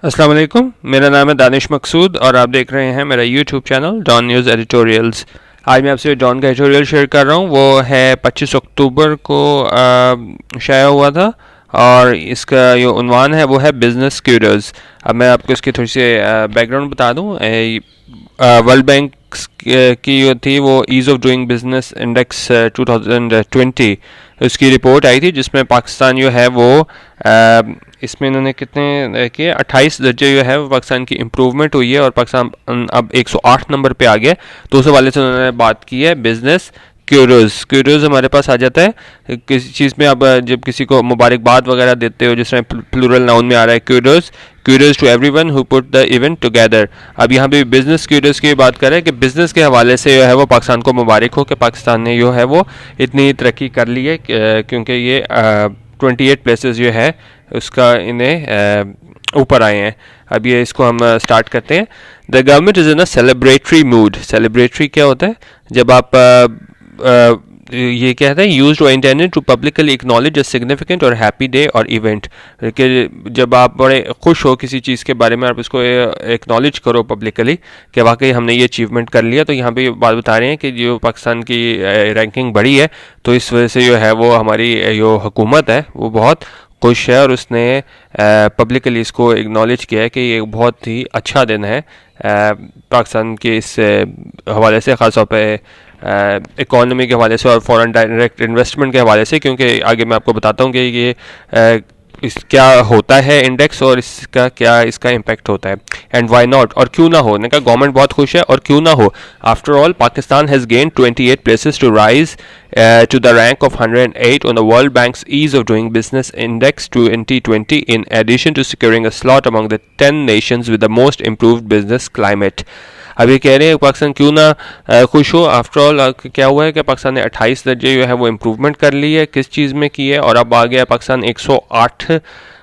अस्सलाम वालेकुम, मेरा नाम है दानिश मकसूद और आप देख रहे हैं मेरा YouTube channel Dawn news editorials. आज मैं आपसे डॉन का एडिटोरियल शेयर कर रहा हूँ। वो है 25 अक्टूबर को शाया हुआ था और इसका जो उन्वान है वो है बिज़नेस क्यूडर्स। अब मैं आपको इसकी थोड़ी सी बैकग्राउंड बता दूँ। वर्ल्ड बैंक की जो थी वो ease of doing business index 2020 उसकी रिपोर्ट आई थी, जिसमें पाकिस्तान जो है वो इसमें इन्होंने कितने किए 28 दर्जे जो है वो पाकिस्तान की इम्प्रूवमेंट हुई है और पाकिस्तान अब 108 नंबर पे आ गया। तो उस हवाले से उन्होंने बात की है बिजनेस क्यूरोज हमारे पास आ जाता है किसी चीज़ में। अब जब किसी को मुबारकबाद वगैरह देते हो, जिस तरह प्लूरल नाउन में आ रहा है kudos to everyone who put the event together. अब यहाँ पे बिजनेस क्यूरोज की बात करें कि बिजनेस के हवाले से जो है वो पाकिस्तान को मुबारक हो कि पाकिस्तान ने जो है वो इतनी तरक्की कर ली है, क्योंकि ये 28 प्लेसेस जो है उसका इन्हें ऊपर आए हैं। अब ये इसको हम स्टार्ट करते हैं। The government is in a celebratory mood. Celebratory क्या होता है? जब आप ये कहते हैं यूज्ड और intended to publicly acknowledge a significant और हैप्पी डे और इवेंट, कि जब आप बड़े खुश हो किसी चीज़ के बारे में, आप इसको एक्नॉलेज करो पब्लिकली कि वाकई हमने ये अचीवमेंट कर लिया। तो यहाँ पे बात बता रहे हैं कि जो पाकिस्तान की रैंकिंग बढ़ी है, तो इस वजह से जो है वो हमारी जो हुकूमत है वो बहुत खुश है और उसने पब्लिकली इसको एक्नॉलेज किया है कि ये बहुत ही अच्छा दिन है पाकिस्तान के इस हवाले से, ख़ास तौर पर इकॉनमी के हवाले से और फॉरेन डायरेक्ट इन्वेस्टमेंट के हवाले से। क्योंकि आगे मैं आपको बताता हूँ कि ये इस क्या होता है इंडेक्स और इसका क्या इसका इम्पैक्ट होता है, एंड वाई नॉट, और क्यों ना हो। ने कहा गवर्नमेंट बहुत खुश है और क्यों ना हो। After all Pakistan has gain 28 places to rise to the rank of 108 on the World Bank's Ease of Doing Business Index 2020, in addition to securing a slot among the 10 nations with the most improved business climate. अब ये कह रहे हैं पाकिस्तान क्यों ना खुश हो। After all क्या हुआ है कि पाकिस्तान ने 28 दर्जे जो है वो इम्प्रूवमेंट कर ली है। किस चीज़ में की है? और अब आ गया पाकिस्तान 108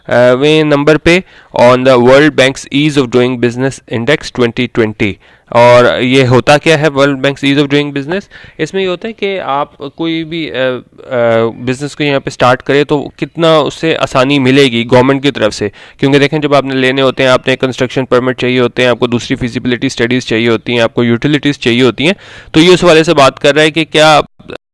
वें नंबर पे on the world banks ease of doing business index 2020। और ये होता क्या है world banks ease of doing business? इसमें ये होता है कि आप कोई भी बिज़नेस को यहाँ पे स्टार्ट करें तो कितना उससे आसानी मिलेगी गवर्नमेंट की तरफ से। क्योंकि देखें जब आपने लेने होते हैं, आपने कंस्ट्रक्शन परमिट चाहिए होते हैं, आपको दूसरी फिजिबिलिटी स्टडीज़ चाहिए होती हैं, आपको यूटिलिटीज़ चाहिए होती हैं। तो ये उस वाले से बात कर रहा है कि क्या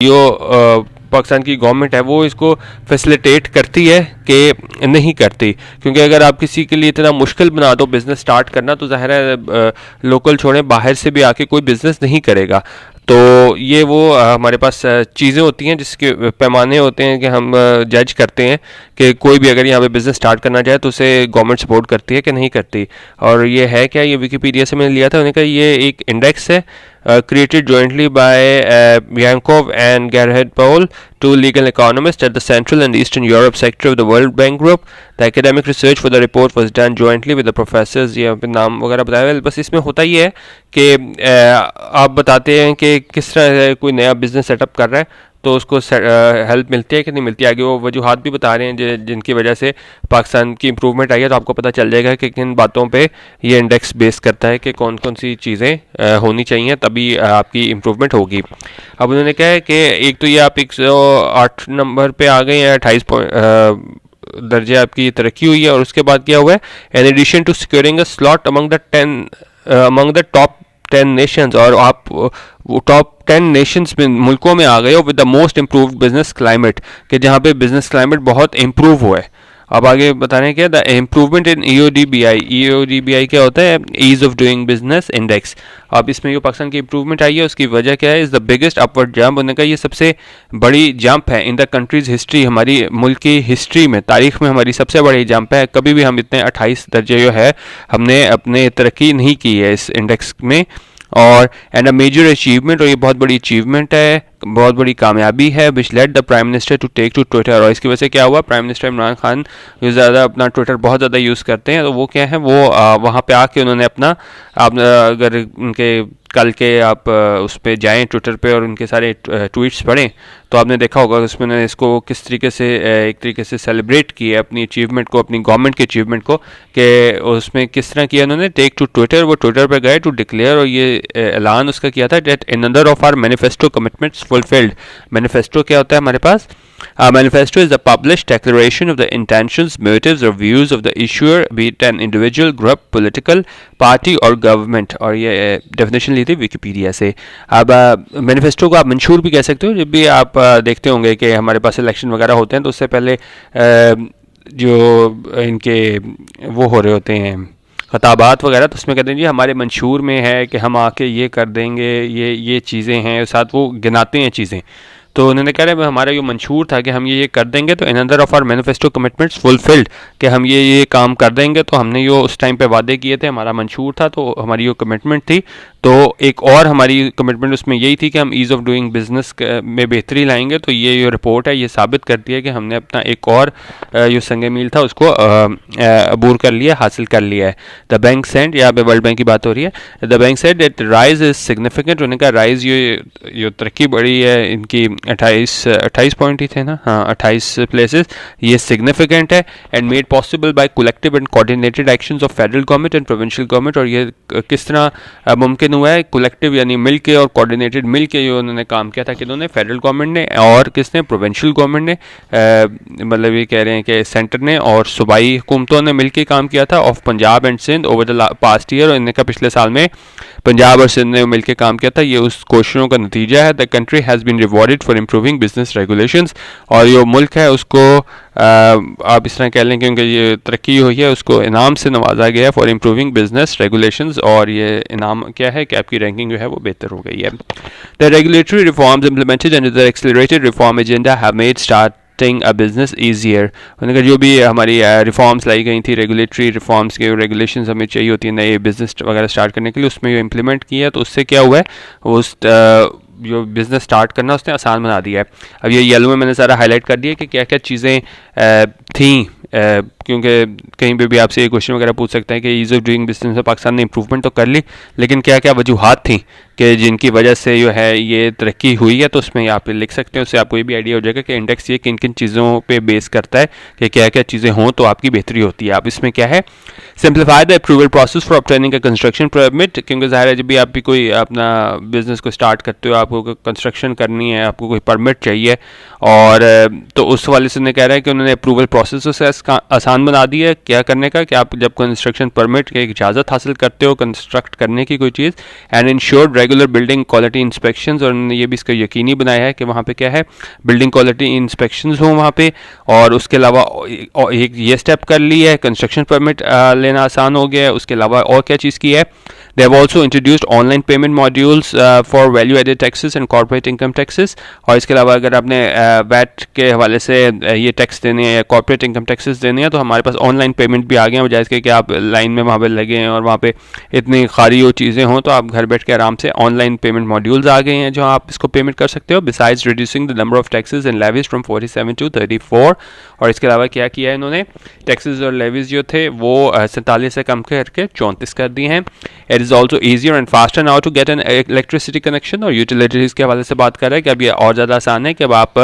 जो पाकिस्तान की गवर्नमेंट है वो इसको फैसिलिटेट करती है कि नहीं करती। क्योंकि अगर आप किसी के लिए इतना मुश्किल बना दो बिज़नेस स्टार्ट करना, तो ज़ाहिर है लोकल छोड़ें बाहर से भी आके कोई बिज़नेस नहीं करेगा। तो ये वो हमारे पास चीज़ें होती हैं जिसके पैमाने होते हैं कि हम जज करते हैं कि कोई भी अगर यहाँ पे बिज़नेस स्टार्ट करना चाहे तो उसे गवर्नमेंट सपोर्ट करती है कि नहीं करती। और ये है क्या? ये विकीपीडिया से मैंने लिया था। उन्होंने कहा ये एक इंडेक्स है created jointly by Yankov and Gerhard Paul, two legal economists at the Central and Eastern Europe sector of the World Bank Group. The academic research for the report was done jointly with the professors. ये नाम वगैरह बताया। बस इसमें होता ही है कि आप बताते हैं कि किस तरह कोई नया बिजनेस सेटअप कर रहा है तो उसको हेल्प मिलती है कि नहीं मिलती है। आगे वो वजूहात भी बता रहे हैं जिनकी वजह से पाकिस्तान की इम्प्रूवमेंट आई है। तो आपको पता चल जाएगा कि किन बातों पे ये इंडेक्स बेस करता है कि कौन कौन सी चीज़ें होनी चाहिए तभी आपकी इम्प्रूवमेंट होगी। अब उन्होंने कहा है कि एक तो ये आप 108 नंबर पे आ गए हैं, 28 दर्जे आपकी तरक्की हुई है। और उसके बाद क्या हुआ है? In addition to securing a slot among the top 10 nations, और आप टॉप 10 नेशंस में मुल्कों में आ गए हो with the most improved business climate, कि जहाँ पे बिजनेस क्लाइमेट बहुत इम्प्रूव हुआ है। अब आगे बता रहे हैं क्या? द इम्प्रूवमेंट इन EODBI क्या होता है? Ease of doing business index. अब इसमें जो पाकिस्तान की इम्प्रूवमेंट आई है उसकी वजह क्या है? Is the biggest upward jump. उन्होंने कहा ये सबसे बड़ी जंप है इन द कंट्रीज हिस्ट्री, हमारी मुल्क की हिस्ट्री में, तारीख में हमारी सबसे बड़ी जंप है। कभी भी हम इतने 28 दर्जे जो है हमने अपने तरक्की नहीं की है इस इंडेक्स में। और एंड अ मेजर अचीवमेंट, और ये बहुत बड़ी अचीवमेंट है, बहुत बड़ी कामयाबी है, which led the prime minister to take to Twitter. और इसकी वजह से क्या हुआ? प्राइम मिनिस्टर इमरान खान जो ज़्यादा अपना ट्विटर बहुत ज़्यादा यूज़ करते हैं, तो वो क्या है वो वहाँ पे आके उन्होंने अपना अगर उनके कल के आप उस पर जाएँ ट्विटर पे और उनके सारे ट्वीट्स पढ़ें तो आपने देखा होगा उसमें उन्होंने इसको किस तरीके से एक तरीके से सेलिब्रेट किया अपनी अचीवमेंट को, अपनी गवर्नमेंट की अचीवमेंट को, कि उसमें किस तरह किया उन्होंने टेक टू ट्विटर। वो ट्विटर पर गए टू डिक्लेयर, और ये ऐलान उसका किया था that another of our manifesto commitments fulfilled. Manifesto क्या होता है हमारे पास? Manifesto is the published declaration of the intentions, motives or views of the issuer, be it an individual, group, political party or government. और ये definition ली थी Wikipedia से. अब manifesto को आप मंशूर भी कह सकते हो. जब भी आप देखते होंगे कि हमारे पास इलेक्शन वगैरह होते हैं तो उससे पहले जो इनके वो हो रहे होते हैं खताबात वगैरह, तो उसमें कहते हैं जी हमारे मंशूर में है कि हम आके ये कर देंगे, ये चीज़ें हैं, साथ वो गिनाते हैं चीज़ें. तो उन्होंने कह रहे हैं हमारा ये मंशूर था कि हम ये कर देंगे. तो another of our manifesto commitments fulfilled, कि हम ये काम कर देंगे. तो हमने ये उस टाइम पे वादे किए थे, हमारा मंशूर था, तो हमारी ये कमिटमेंट थी. तो एक और हमारी कमिटमेंट उसमें यही थी कि हम ईज़ ऑफ डूइंग बिजनेस में बेहतरी लाएंगे. तो ये रिपोर्ट है, ये साबित करती है कि हमने अपना एक और जो संग मील था उसको अबूर कर लिया, हासिल कर लिया है. द बैंक सेंड, यहाँ पे वर्ल्ड बैंक की बात हो रही है. The bank said that rise is significant. उन्होंने कहा राइज ये तरक्की बढ़ी है इनकी 28 पॉइंट ही थे ना, हाँ 28 प्लेसेस, ये सिग्निफिकेंट है. And made possible by collective and coordinated actions of federal government and provincial government. और ये किस तरह मुमकिन हुआ है? कलेक्टिव यानी मिल के और कोऑर्डिनेटेड मिल के जो उन्होंने काम किया था कि उन्होंने फेडरल गवर्नमेंट ने और किसने, प्रोविंशियल गवर्नमेंट ने, मतलब ये कह रहे हैं कि सेंटर ने और सूबाई हुकूमतों ने मिल के काम किया था of Punjab and Sindh over the past year. और इनका पिछले साल में पंजाब और सिंध ने मिलकर काम किया था. ये उस कोशिशों का नतीजा है. The country has been rewarded for improving business regulations. और जो मुल्क है उसको आप इस तरह कह लें क्योंकि ये तरक्की हुई है, उसको इनाम से नवाजा गया है फॉर इम्प्रूविंग बिजनेस रेगुलेशंस. और ये इनाम क्या है कि आपकी रैंकिंग जो है वो बेहतर हो गई है. The regulatory reforms implemented under the accelerated reform agenda have made starting a business easier. उन्होंने कहा जो भी हमारी रिफॉर्म्स लाई गई थी, रेगुलेटरी रिफॉर्म्स के रेगुलेशंस हमें चाहिए होती है नए बिजनेस वगैरह स्टार्ट करने के लिए, उसमें जो इम्प्लीमेंट किया है तो उससे क्या हुआ है, उस जो बिज़नेस स्टार्ट करना उसने आसान बना दिया है. अब ये येलो में मैंने सारा हाईलाइट कर दिया कि क्या क्या चीज़ें थी, क्योंकि कहीं पे भी आपसे ये क्वेश्चन वगैरह पूछ सकते हैं कि ईज़ ऑफ डूइंग बिजनेस में पाकिस्तान ने इंप्रूवमेंट तो कर ली, लेकिन क्या क्या वजूहात थी कि जिनकी वजह से जो है ये तरक्की हुई है. तो उसमें आप लिख सकते हैं, उससे आपको ये भी आइडिया हो जाएगा कि इंडेक्स ये किन किन चीज़ों पे बेस करता है कि क्या क्या चीज़ें हों तो आपकी बेहतरी होती है. आप इसमें क्या है, simplify the approval process for obtaining a construction permit. क्योंकि ज़ाहिर है जब भी आप भी कोई अपना बिजनेस को स्टार्ट करते हो, आपको कंस्ट्रक्शन करनी है, आपको कोई परमिट चाहिए, और तो उस वाले से उन्हें कह रहा है कि उन्होंने अप्रूवल प्रोसेस से आसान बना दी है क्या करने का, कि आप जब कंस्ट्रक्शन परमिट की इजाज़त हासिल करते हो कंस्ट्रक्ट करने की कोई चीज़, and ensured regular building quality inspections. और उन्होंने ये भी इसका यकीनी बनाया है कि वहाँ पे क्या है, बिल्डिंग क्वालिटी इंस्पेक्शंस हों वहाँ पे. और उसके अलावा एक ये स्टेप कर ली है, कंस्ट्रक्शन परमिट लेना आसान हो गया है. उसके अलावा और क्या चीज़ की है, they have also introduced online payment modules for value added taxes and corporate income taxes. और इसके अलावा अगर आपने वैट के हवाले से ये टैक्स देने हैं या कॉर्पोरेट इनकम टैक्सेस देने हैं तो हमारे पास ऑनलाइन पेमेंट भी आ गए हैं, बजाय इसके कि आप लाइन में वहाँ पे लगे हैं और वहाँ पे इतनी खारी वो चीज़ें हों. तो आप घर बैठ के आराम से ऑनलाइन पेमेंट मॉड्यूल्स आ गए हैं जो आप इसको पेमेंट कर सकते हो. Besides reducing the number of taxes and levies from 47 to 34. और इसके अलावा क्या किया है इन्होंने, टैक्सेस और लेवीज जो थे वो 47 से कम करके 34 कर दिए हैं. It is also easier and faster now to get an electricity connection. और यूटिलिटीज़ के हवाले से बात कर रहे हैं कि अब ये और ज़्यादा आसान है कि अब आप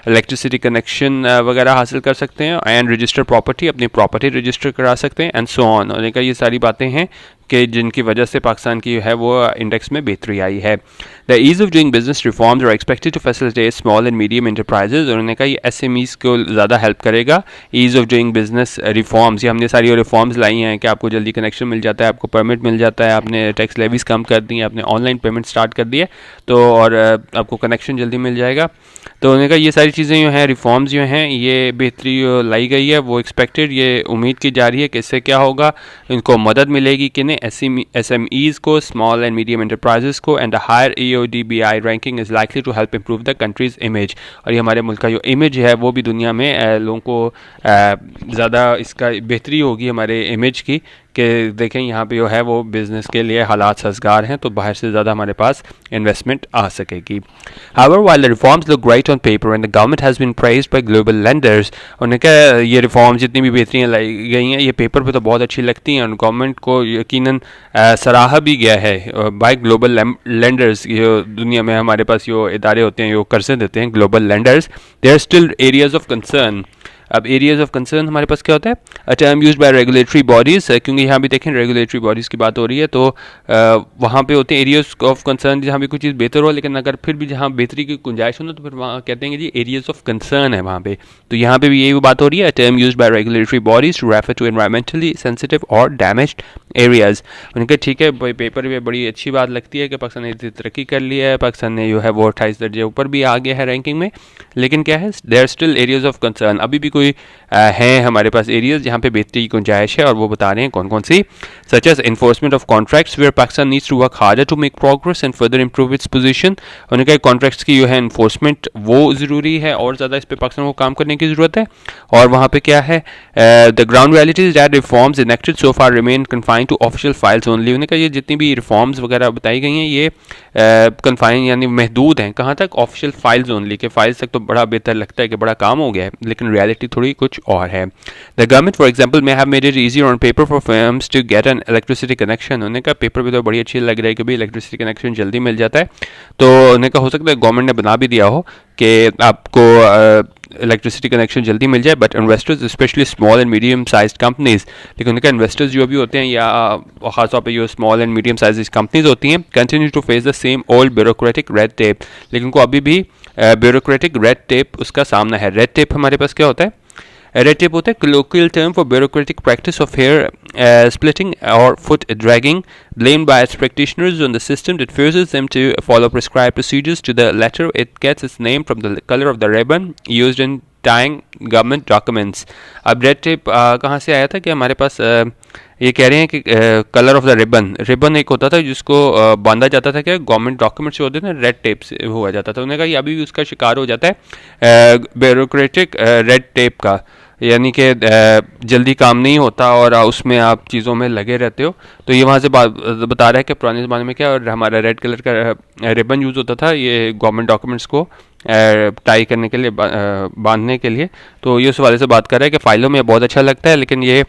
इलेक्ट्रिसिटी कनेक्शन वगैरह हासिल कर सकते हैं, एंड रजिस्टर प्रॉपर्टी, अपनी प्रॉपर्टी रजिस्टर करा सकते हैं, एंड सो ऑन. और ये सारी बातें हैं कि जिनकी वजह से पाकिस्तान की है वो इंडेक्स में बेहतरी आई है. The ease of doing business reforms are expected to facilitate small and medium enterprises. उन्होंने कहा ये SMEs को ज़्यादा हेल्प करेगा. Ease of doing business reforms, ये हमने सारी रिफॉर्म्स लाई हैं कि आपको जल्दी कनेक्शन मिल जाता है, आपको परमिट मिल जाता है, आपने टैक्स लेवीज कम कर दी है, आपने ऑनलाइन पेमेंट स्टार्ट कर दी है, तो और आपको कनेक्शन जल्दी मिल जाएगा. तो उन्होंने कहा ये सारी चीज़ें जो हैं, रिफॉर्म्स जो हैं, ये बेहतरी लाई गई है, वो एक्सपेक्टेड, ये उम्मीद की जा रही है कि इससे क्या होगा, इनको मदद मिलेगी कि नहीं SMEs को, स्मॉल एंड मीडियम एंटरप्राइजेस को, and the higher EODBI ranking is likely to help improve the country's image. और ये हमारे मुल्क का जो इमेज है वो भी दुनिया में लोगों को ज़्यादा इसका बेहतरी होगी हमारे इमेज की, कि देखें यहाँ पे जो है वो बिज़नेस के लिए हालात साजगार हैं, तो बाहर से ज़्यादा हमारे पास इन्वेस्टमेंट आ सकेगी. However, while the reforms look great on paper and the government has been praised by global lenders, उन्होंने कहा ये रिफॉर्म्स जितनी भी बेहतरियाँ लाई गई हैं ये पेपर पे तो बहुत अच्छी लगती हैं और गवर्नमेंट को यकीनन सराहा भी गया है बाय ग्लोबल लेंडर्स. जो दुनिया में हमारे पास जो इदारे होते हैं जो कर्जे देते हैं, global lenders, there are still areas of concern. अब एरियाज ऑफ कंसर्न हमारे पास क्या होता है, a term used by regulatory bodies, क्योंकि यहाँ भी देखें रेगुलेटरी बॉडीज़ की बात हो रही है, तो वहाँ पे होते हैं एरियाज ऑफ कंसर्न जहाँ भी कोई चीज़ बेहतर हो, लेकिन अगर फिर भी जहाँ बेहतरी की गुंजाइश हो ना, तो फिर वहाँ कहते हैं कि जी एरियाज ऑफ कंसर्न है वहाँ पे। तो यहाँ पे भी यही बात हो रही है, a term used by regulatory bodies to refer to environmentally sensitive और डैमेज्ड एरियाज। उनके ठीक है भाई, पेपर में बड़ी अच्छी बात लगती है कि पाकिस्तान ने इतनी तरक्की कर लिया है, पाकिस्तान ने जो है वो 28 दर्जे ऊपर भी आ गया है रैंकिंग में, लेकिन क्या है, there are still areas of concern, अभी भी कोई हैं हमारे पास एरियाज जहाँ पे बेहतरी की गुंजाइश है, और वो बता रहे हैं कौन कौन सी, such as enforcement of contracts where Pakistan needs to work harder to make progress and further improve its position. उनके कॉन्ट्रैक्ट्स की जो है इन्फोर्समेंट वो ज़रूरी है, और ज़्यादा इस पर पाकिस्तान को काम करने की ज़रूरत है। और वहाँ पे क्या है, the ground reality is that reforms enacted so far remain confined to official files only. उन्होंने कहा ये जितनी भी रिफॉर्म्स वगैरह बताई गई हैं ये कन्फाइन यानी महदूद हैं, कहाँ तक, ऑफिशियल फाइल्स ओनली, के फाइल्स तक तो बड़ा बेहतर लगता है कि बड़ा काम हो गया है, लेकिन रियलिटी थोड़ी कुछ और है। The government for example may have made it easier on paper for firms to get an electricity connection. उन्होंने कहा पेपर भी तो बड़ी अच्छी लग रहा है कि भाई इलेक्ट्रिसिटी कनेक्शन जल्दी मिल जाता है, तो उन्होंने कहा हो सकता है गवर्नमेंट ने बना भी दिया हो कि आपको इलेक्ट्रिसिटी कनेक्शन जल्दी मिल जाए, but investors specially small and medium size companies, लेकिन उनका इन्वेस्टर्स जो भी होते हैं या खासतौर पे जो small and medium size companies होती हैं, continue to face the same old bureaucratic red tape, लेकिन उनको अभी भी ब्यूरोक्रेटिक रेड टेप उसका सामना है। रेड टेप हमारे पास क्या होता है, रेड टेप होता है colloquial term for bureaucratic practice of hair splitting or foot dragging, blamed by its practitioners on the system that forces them to follow prescribed procedures to the letter. It gets its name from the color of the ribbon used in tying government documents. अब red tape कहाँ से आया था कि हमारे पास ये कह रहे हैं कि कलर ऑफ द रिबन एक होता था जिसको बांधा जाता था, क्या गवर्नमेंट डॉक्यूमेंट्स होते थे ना, रेड टेप से हुआ जाता था। उन्होंने कहा ये अभी भी उसका शिकार हो जाता है ब्यूरोक्रेटिक रेड टेप का, यानी कि जल्दी काम नहीं होता और उसमें आप चीज़ों में लगे रहते हो। तो ये वहाँ से बता रहा है कि पुराने ज़माने में क्या, और हमारा रेड कलर का रिबन यूज़ होता था ये गवर्नमेंट डॉक्यूमेंट्स को टाई करने के लिए, बांधने के लिए। तो ये उस वाले से बात कर रहा है कि फ़ाइलों में बहुत अच्छा लगता है, लेकिन ये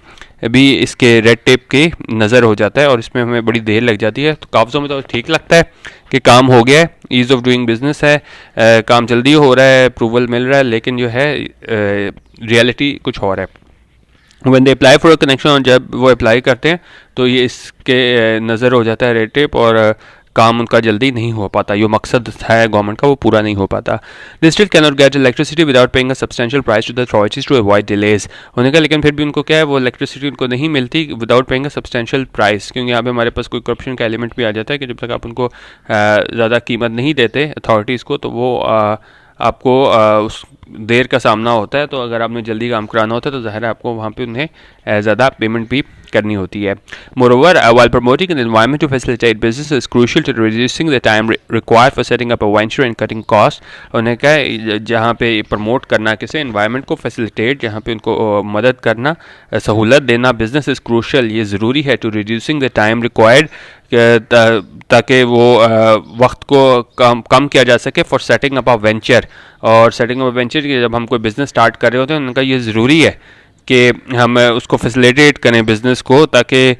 भी इसके रेड टेप की नज़र हो जाता है और इसमें हमें बड़ी देर लग जाती है। तो कागज़ों में तो ठीक लगता है कि काम हो गया है, ईज़ ऑफ डूइंग बिजनेस है, काम जल्दी हो रहा है, अप्रूवल मिल रहा है, लेकिन जो है रियलिटी कुछ और है। When they apply for a connection, जब वो अप्लाई करते हैं तो ये इसके नज़र हो जाता है रेड टेप, और काम उनका जल्दी नहीं हो पाता, जो मकसद है गवर्नमेंट का वो पूरा नहीं हो पाता। They still cannot get electricity without paying a substantial price to the authorities to avoid delays. उन्होंने कहा लेकिन फिर भी उनको क्या है, वो इलेक्ट्रिसिटी उनको नहीं मिलती without paying a substantial price, क्योंकि यहाँ पे हमारे पास कोई करप्शन का एलिमेंट भी आ जाता है कि जब तक आप उनको ज़्यादा कीमत नहीं देते अथॉरिटीज़ को, तो वो आपको उस देर का सामना होता है। तो अगर आपने जल्दी काम कराना होता है तो ज़ाहिर है आपको वहाँ पे उन्हें ज़्यादा पेमेंट भी करनी होती है। Moreover, while promoting an environment to facilitate business is crucial to reducing the time required for setting up a venture and cutting costs. उन्हें क्या है, जहाँ पे प्रमोट करना किसे, इन्वायरमेंट को फैसिलिटेट, जहाँ पे उनको मदद करना, सहूलत देना, बिजनेस इज़ क्रूशल, ये ज़रूरी है, to reducing the time required, ताकि वो वक्त को कम किया जा सके for setting up a venture. और सेटिंग अप अ वेंचर जब हम कोई बिज़नेस स्टार्ट कर रहे होते हैं, उनका ये ज़रूरी है कि हम उसको फैसिलिटेट करें बिज़नेस को, ताकि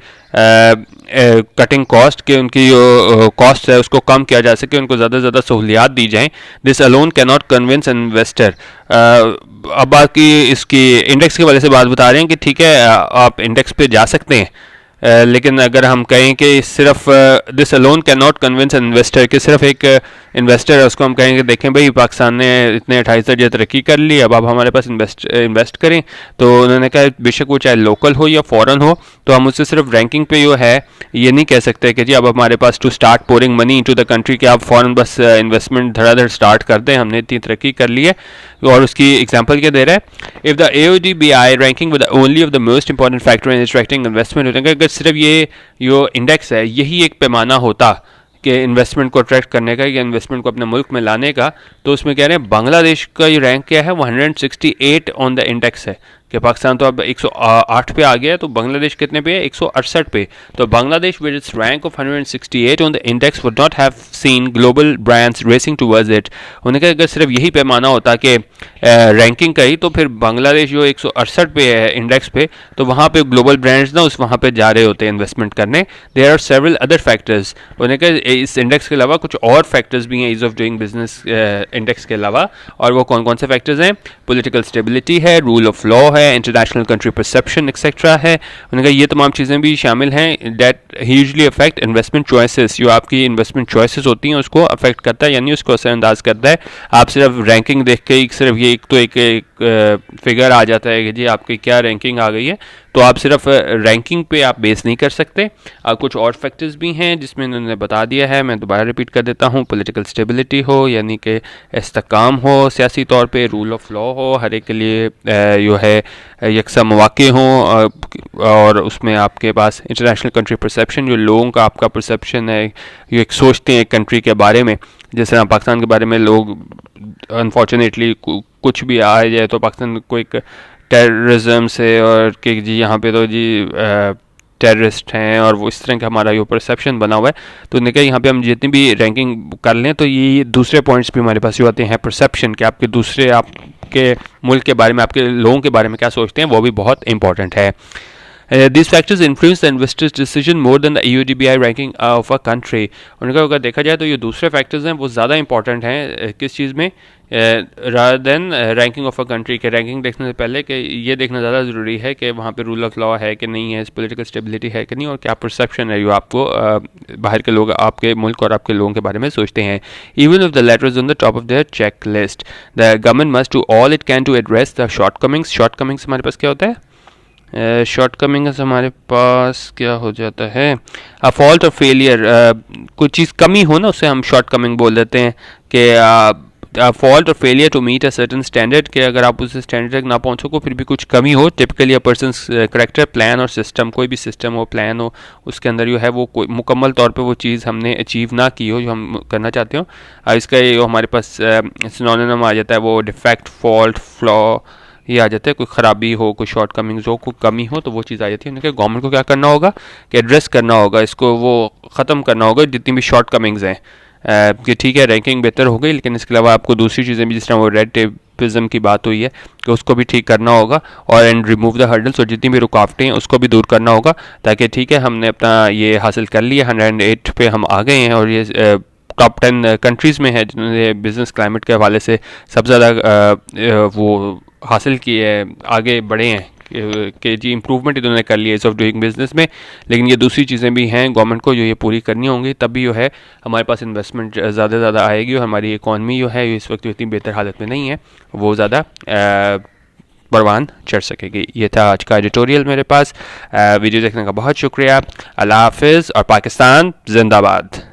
कटिंग कॉस्ट के उनकी जो कॉस्ट है उसको कम किया जा सके, उनको ज़्यादा से ज़्यादा सहूलियात दी जाएँ। This alone can not convince investor. अब बाकी इसकी इंडेक्स के वाले से बात बता रहे हैं कि ठीक है आप इंडेक्स पे जा सकते हैं, लेकिन अगर हम कहें कि सिर्फ this alone can not convince investor, कि सिर्फ एक इन्वेस्टर है उसको हम कहेंगे देखें भाई पाकिस्तान ने इतने 28 दर्जे तरक्की कर ली, अब आप हमारे पास इन्वेस्ट करें, तो उन्होंने कहा बेशक वो चाहे लोकल हो या फॉरेन हो, तो हम उससे सिर्फ रैंकिंग पे जो है ये नहीं कह सकते कि जी अब हमारे पास to start pouring money into the country, कि आप फॉरेन बस इन्वेस्टमेंट धड़ाधड़ स्टार्ट कर दें, हमने इतनी तरक्की कर ली है। और उसकी एग्जांपल क्या दे रहा है, if the AODBI ranking with only of the most important factor in attracting investment, अगर सिर्फ ये जो इंडेक्स है यही एक पैमाना होता कि इन्वेस्टमेंट को अट्रैक्ट करने का या इन्वेस्टमेंट को अपने मुल्क में लाने का, तो उसमें कह रहे हैं बांग्लादेश का ये रैंक क्या है, वो 168 ऑन द इंडेक्स है। कि पाकिस्तान तो अब 108 पे आ गया है, तो बांग्लादेश कितने पे है, 168 पे। तो Bangladesh with its rank of 168 on the index would not have seen global brands racing towards it. उन्होंने कहा अगर सिर्फ यही पैमाना होता कि रैंकिंग का ही, तो फिर बांग्लादेश जो 168 पे है इंडेक्स पे, तो वहाँ पे ग्लोबल ब्रांड्स ना उस वहाँ पे जा रहे होते हैं इन्वेस्टमेंट करने। There are several other factors. उन्होंने कहा इस इंडेक्स के अलावा कुछ और फैक्टर्स भी हैं ease of doing business index के अलावा, और वो कौन कौन से फैक्टर्स हैं, पॉलिटिकल स्टेबिलिटी है, रूल ऑफ लॉ है, इंटरनेशनल कंट्री परसेप्शन एक्सेट्रा है। उन्होंने कहा ये तमाम चीज़ें भी शामिल हैं that usually affect investment choices, जो आपकी इन्वेस्टमेंट चॉइसेस होती हैं उसको अफेक्ट करता है, यानी उसको असरअंदाज करता है। आप सिर्फ रैंकिंग देख के ही सिर्फ ये एक फिगर आ जाता है कि जी आपकी क्या रैंकिंग आ गई है, तो आप सिर्फ रैंकिंग पे आप बेस नहीं कर सकते। कुछ और फैक्टर्स भी हैं जिसमें उन्होंने बता दिया है, मैं दोबारा रिपीट कर देता हूँ। पॉलिटिकल स्टेबिलिटी हो, यानी कि इस्तेहकाम हो सियासी तौर पे, रूल ऑफ लॉ हो, हर एक के लिए जो है यकसा मौक़े हों, और उसमें आपके पास इंटरनेशनल कंट्री परसेप्शन, जो लोगों का आपका परसेप्शन है, ये एक सोचते हैं एक कंट्री के बारे में। जिस तरह पाकिस्तान के बारे में लोग अनफॉर्चुनेटली कुछ भी आ जाए तो पाकिस्तान को एक टेररिज्म से, और कि जी यहाँ पे तो जी टेररिस्ट हैं, और वो इस तरह का हमारा ये परसेप्शन बना हुआ है। तो उन्होंने कहा यहाँ पे हम जितनी भी रैंकिंग कर लें तो ये दूसरे पॉइंट्स भी हमारे पास जो आते हैं परसेप्शन के, आपके दूसरे आपके मुल्क के बारे में, आपके लोगों के बारे में क्या सोचते हैं, वो भी बहुत इंपॉर्टेंट है। These factors influence the investor's decision more than the EUDBI ranking of a country। उनका अगर देखा जाए तो ये दूसरे फैक्टर्स हैं वो ज़्यादा इंपॉर्टेंट हैं किस चीज़ में, rather than ranking of a country के। रैंकिंग देखने से पहले कि ये देखना ज़्यादा ज़रूरी है कि वहाँ पे रूल ऑफ लॉ है कि नहीं है, पॉलिटिकल स्टेबिलिटी है कि नहीं, और क्या परसेप्शन है जो आपको बाहर के लोग आपके मुल्क और आपके लोगों के बारे में सोचते हैं। Even if the latter is on the top of their checklist, the government must do all it can to address the shortcomings. Shortcomings हमारे पास क्या होता है, शॉर्टकमिंग्स हमारे पास क्या हो जाता है, अ फॉल्ट और फेलियर। कोई चीज़ कमी हो ना उसे हम शॉर्टकमिंग बोल देते हैं, कि फॉल्ट और failure to meet a certain standard, के अगर आप उस स्टैंडर्ड तक ना पहुँच सको फिर भी कुछ कमी हो। Typically a person's character, plan और सिस्टम, कोई भी सिस्टम हो, प्लान हो, उसके अंदर जो है वो कोई मुकम्मल तौर पे वो चीज़ हमने अचीव ना की हो जो हम करना चाहते हो। इसका ये हमारे पास सिनोनिम आ जाता है वो डिफेक्ट, फॉल्ट, फ्लॉ, ये आ जाता है। कोई ख़राबी हो, कोई शॉर्ट कमिंग्स हो, कोई कमी हो, तो वो चीज़ आ जाती है। उन्होंने गवर्नमेंट को क्या करना होगा कि एड्रेस करना होगा, इसको वो ख़त्म करना होगा जितनी भी शॉर्ट कमिंग्स हैं। कि ठीक है रैंकिंग बेहतर हो गई, लेकिन इसके अलावा आपको दूसरी चीज़ें भी, जिस तरह वो रेड टेपिज्म की बात हुई है, कि उसको भी ठीक करना होगा, और एंड रिमूव द हर्डल्स, और जितनी भी रुकावटें हैं उसको भी दूर करना होगा, ताकि ठीक है हमने अपना ये हासिल कर लिया, 108 पे हम आ गए हैं, और ये टॉप 10 कंट्रीज़ में है जिन्होंने बिज़नेस क्लाइमेट के हवाले से सबसे ज़्यादा वो हासिल किए है, आगे बढ़े हैं कि जी इंप्रूवमेंट इन्होंने कर लिया इज ऑफ डूइंग बिजनेस में। लेकिन ये दूसरी चीज़ें भी हैं गवर्नमेंट को जो ये पूरी करनी होंगी, तब भी जो है हमारे पास इन्वेस्टमेंट ज़्यादा से ज़्यादा आएगी, और हमारी इकॉनमी जो है इस वक्त इतनी बेहतर हालत में नहीं है, वो ज़्यादा परवान चढ़ सकेगी। ये था आज का एडिटोरियल मेरे पास। वीडियो देखने का बहुत शुक्रिया। अल्लाह हाफिज़ और पाकिस्तान जिंदाबाद।